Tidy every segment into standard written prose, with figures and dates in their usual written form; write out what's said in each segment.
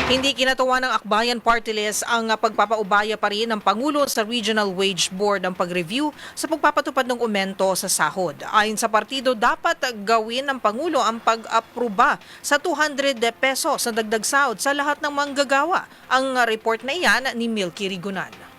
Hindi kinatuwa ng Akbayan Party List ang pagpapaubaya pa rin ng Pangulo sa Regional Wage Board ang pag-review sa pagpapatupad ng aumento sa sahod. Ayon sa partido, dapat gawin ng Pangulo ang pag-aproba sa 200 pesos na dagdag sahod sa lahat ng manggagawa. Ang report na iyan ni Milky Rigunan.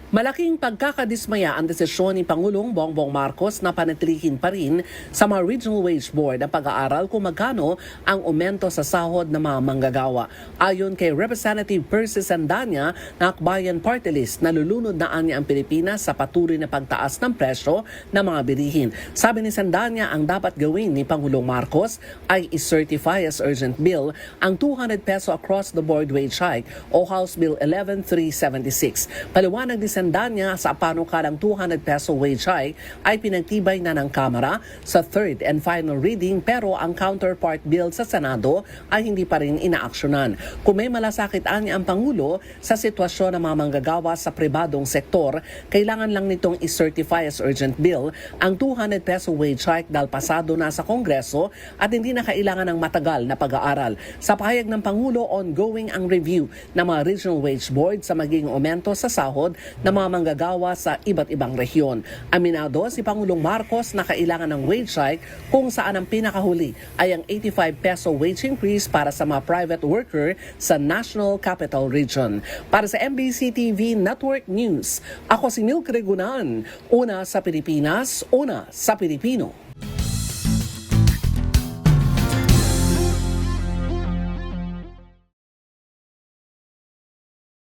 Malaking pagkakadismaya ang desisyon ni Pangulong Bongbong Marcos na panatilihin pa rin sa mga Regional Wage Board ang pag-aaral kung magkano ang aumento sa sahod ng mga manggagawa. Ayon kay Representative Percy Sandanya na Akbayan Party List, nalulunod na niya ang Pilipinas sa patuloy na pagtaas ng presyo ng mga bilihin. Sabi ni Sandanya, ang dapat gawin ni Pangulong Marcos ay i-certify as urgent bill ang 200 peso across the board wage hike o House Bill 11376. Paliwanag ni Sandanya, sa panukalang 200 peso wage hike ay pinagtibay na ng Kamara sa third and final reading, pero ang counterpart bill sa Senado ay hindi pa rin inaaksyonan. Kung may malasakit ang Pangulo sa sitwasyon ng mga manggagawa sa pribadong sektor, kailangan lang nitong i-certify as urgent bill ang 200 peso wage hike dahil pasado na sa Kongreso at hindi na kailangan ng matagal na pag-aaral. Sa pahayag ng Pangulo, ongoing ang review ng mga regional wage board sa magiging aumento sa sahod ng mga manggagawa sa iba't ibang rehiyon. Aminado si Pangulong Marcos na kailangan ng wage hike kung saan ang pinakahuli ay ang 85 peso wage increase para sa mga private worker sa National Capital Region. Para sa MBC TV Network News, ako si Milky Rigunan. Una sa Pilipinas, una sa Pilipino.